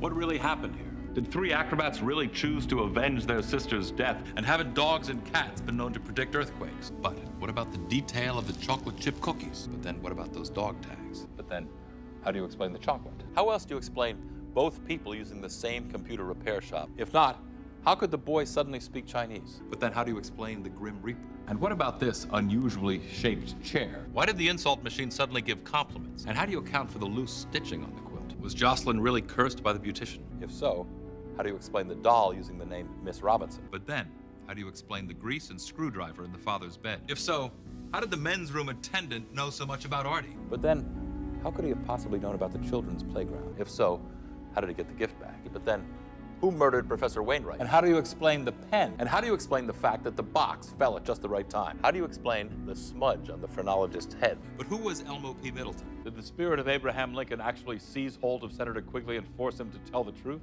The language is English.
What really happened here? Did three acrobats really choose to avenge their sister's death? And haven't dogs and cats been known to predict earthquakes? But what about the detail of the chocolate chip cookies? But then what about those dog tags? But then how do you explain the chocolate? How else do you explain both people using the same computer repair shop? If not, how could the boy suddenly speak Chinese? But then how do you explain the Grim Reaper? And what about this unusually shaped chair? Why did the insult machine suddenly give compliments? And how do you account for the loose stitching on the quilt? Was Jocelyn really cursed by the beautician? If so, how do you explain the doll using the name Miss Robinson? But then, how do you explain the grease and screwdriver in the father's bed? If so, how did the men's room attendant know so much about Artie? But then, how could he have possibly known about the children's playground? If so, how did he get the gift back? But then, who murdered Professor Wainwright? And how do you explain the pen? And how do you explain the fact that the box fell at just the right time? How do you explain the smudge on the phrenologist's head? But who was Elmo P. Middleton? Did the spirit of Abraham Lincoln actually seize hold of Senator Quigley and force him to tell the truth?